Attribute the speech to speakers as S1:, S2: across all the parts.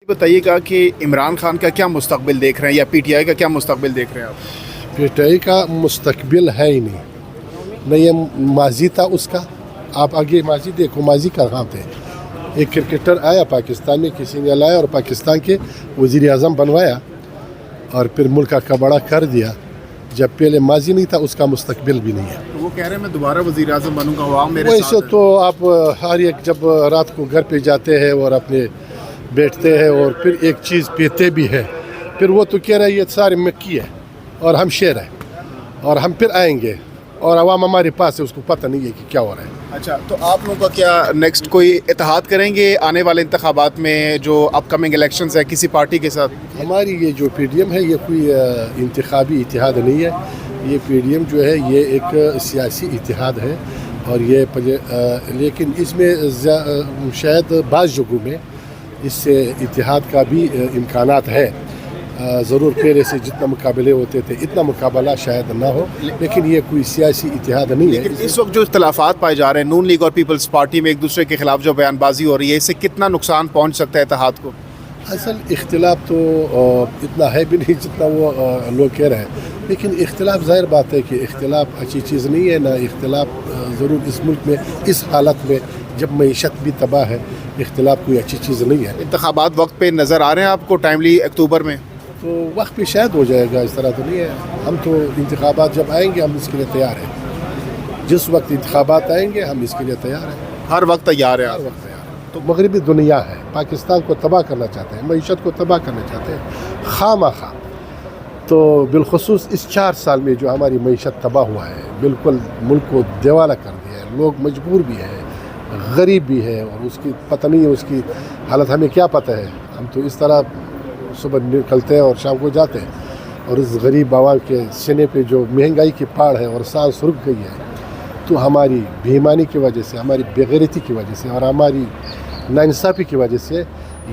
S1: بتائیے گا کہ عمران خان کا کیا مستقبل دیکھ رہے ہیں یا پی ٹی آئی کا کیا مستقبل دیکھ رہے ہیں آپ؟
S2: پی ٹی آئی کا مستقبل ہے ہی نہیں، نہ یہ ماضی تھا اس کا. آپ آگے ماضی دیکھو، ماضی کہاں تھے. ایک کرکٹر آیا پاکستان میں، کسی نے لایا اور پاکستان کے وزیر اعظم بنوایا اور پھر ملک کا بڑا کر دیا. جب پہلے ماضی نہیں تھا اس کا مستقبل بھی نہیں ہے.
S1: تو وہ کہہ رہے ہیں میں دوبارہ وزیر اعظم بنوں گا، عوام میرے
S2: ویسے
S1: ساتھ ہے.
S2: تو آپ ہر ایک جب رات کو گھر پہ جاتے ہیں اور اپنے بیٹھتے ہیں اور پھر ایک چیز پیتے بھی ہے، پھر وہ تو کہہ رہے ہیں یہ سارے مکی ہے اور ہم شیر ہیں اور ہم پھر آئیں گے اور عوام ہمارے پاس ہے، اس کو پتہ نہیں ہے کہ کیا ہو رہا ہے.
S1: اچھا، تو آپ لوگوں کا کیا نیکسٹ کوئی اتحاد کریں گے آنے والے انتخابات میں جو اپ کمنگ الیکشنز ہے کسی پارٹی کے ساتھ؟
S2: ہماری یہ جو پی ڈی ایم ہے یہ کوئی انتخابی اتحاد نہیں ہے. یہ پی ڈی ایم جو ہے یہ ایک سیاسی اتحاد ہے اور یہ لیکن اس میں شاید بعض جگہوں میں اس سے اتحاد کا بھی امکانات ہے. ضرور پہلے سے جتنا مقابلے ہوتے تھے اتنا مقابلہ شاید نہ ہو، لیکن یہ کوئی سیاسی اتحاد نہیں ہے.
S1: لیکن اس وقت جو اختلافات پائے جا رہے ہیں نون لیگ اور پیپلز پارٹی میں ایک دوسرے کے خلاف جو بیان بازی ہو رہی ہے، اس سے کتنا نقصان پہنچ سکتا ہے اتحاد کو؟
S2: اصل اختلاف تو اتنا ہے بھی نہیں جتنا وہ لوگ کہہ رہے ہیں، لیکن اختلاف ظاہر بات ہے کہ اختلاف اچھی چیز نہیں ہے. نہ اختلاف ضرور اس ملک میں اس حالت میں جب معیشت بھی تباہ ہے، اختلاف کوئی اچھی چیز نہیں ہے.
S1: انتخابات وقت پہ نظر آ رہے ہیں آپ کو ٹائملی اکتوبر میں؟
S2: تو وقت پہ شاید ہو جائے گا، اس طرح تو نہیں ہے. ہم تو انتخابات جب آئیں گے ہم اس کے لیے تیار ہیں. جس وقت انتخابات آئیں گے ہم اس کے لیے تیار ہیں.
S1: ہر وقت تیار ہے
S2: ہر وقت تیار ہیں. تو مغربی دنیا ہے، پاکستان کو تباہ کرنا چاہتے ہیں، معیشت کو تباہ کرنا چاہتے ہیں خواہ مخواہ. تو بالخصوص اس 4 سال میں جو ہماری معیشت تباہ ہوا ہے، بالکل ملک کو دیوالہ کر دیا ہے. لوگ مجبور بھی ہیں، غریب بھی ہے، اور اس کی پتہ نہیں ہے اس کی حالت ہمیں کیا پتہ ہے. ہم تو اس طرح صبح نکلتے ہیں اور شام کو جاتے ہیں، اور اس غریب عوام کے سینے پہ جو مہنگائی کی پہاڑ ہے اور سانس رک گئی ہے، تو ہماری بے ایمانی کی وجہ سے، ہماری بے غیرتی کی وجہ سے اور ہماری ناانصافی کی وجہ سے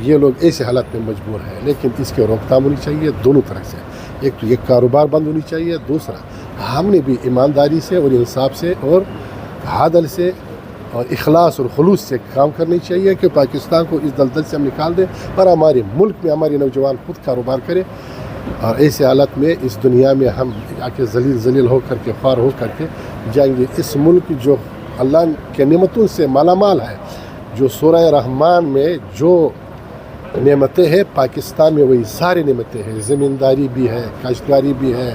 S2: یہ لوگ ایسے حالت میں مجبور ہیں. لیکن اس کے روک تھام ہونی چاہیے دونوں طرف سے. ایک تو یہ کاروبار بند ہونی چاہیے، دوسرا ہم نے بھی ایمانداری سے اور انصاف سے اور عدل سے اور اخلاص اور خلوص سے کام کرنی چاہیے کہ پاکستان کو اس دلدل سے ہم نکال دیں اور ہمارے ملک میں ہمارے نوجوان خود کاروبار کرے. اور ایسے حالت میں اس دنیا میں ہم آ کے ذلیل ہو کر کے، خوار ہو کر کے جائیں گے. اس ملک جو اللہ کے نعمتوں سے مالا مال ہے، جو سورہ رحمان میں جو نعمتیں ہیں پاکستان میں وہی ساری نعمتیں ہیں. زمینداری بھی ہے، کاشتکاری بھی ہے،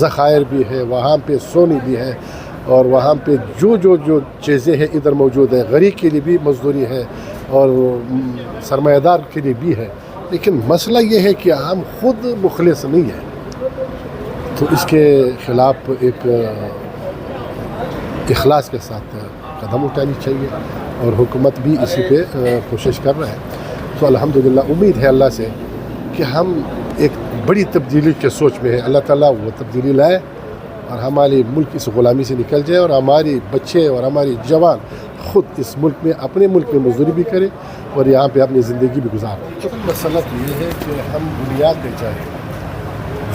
S2: ذخائر بھی ہے، وہاں پہ سونی بھی ہے، اور وہاں پہ جو چیزیں ہیں ادھر موجود ہیں. غریب کے لیے بھی مزدوری ہے اور سرمایہ دار کے لیے بھی ہے. لیکن مسئلہ یہ ہے کہ ہم خود مخلص نہیں ہیں. تو اس کے خلاف ایک اخلاص کے ساتھ قدم اٹھانی چاہیے، اور حکومت بھی اسی پہ کوشش کر رہا ہے. تو الحمدللہ امید ہے اللہ سے کہ ہم ایک بڑی تبدیلی کے سوچ میں ہیں. اللہ تعالیٰ وہ تبدیلی لائے اور ہمارے ملک اس غلامی سے نکل جائے، اور ہمارے بچے اور ہمارے جوان خود اس ملک میں اپنے ملک میں مزدوری بھی کرے اور یہاں پہ اپنی زندگی بھی گزارے. مسئلہ یہ ہے کہ ہم بنیاد پہ جائیں.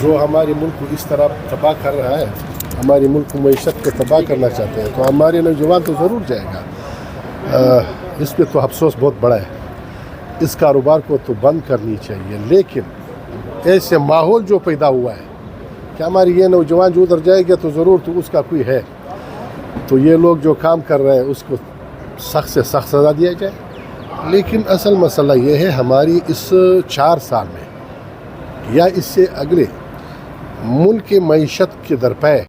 S2: جو ہمارے ملک کو اس طرح تباہ کر رہا ہے، ہمارے ملک کو معیشت کو تباہ کرنا چاہتے ہیں، تو ہمارے نوجوان تو ضرور جائے گا. اس پہ تو افسوس بہت بڑا ہے. اس کاروبار کو تو بند کرنی چاہیے، لیکن ایسے ماحول جو پیدا ہوا ہے کہ ہمارے یہ نوجوان جو ادھر جائے گا تو ضرور تو اس کا کوئی ہے، تو یہ لوگ جو کام کر رہے ہیں اس کو سخت سے سخت سزا دیا جائے. لیکن اصل مسئلہ یہ ہے ہماری اس 4 سال میں یا اس سے اگلے ملک کی معیشت کے درپے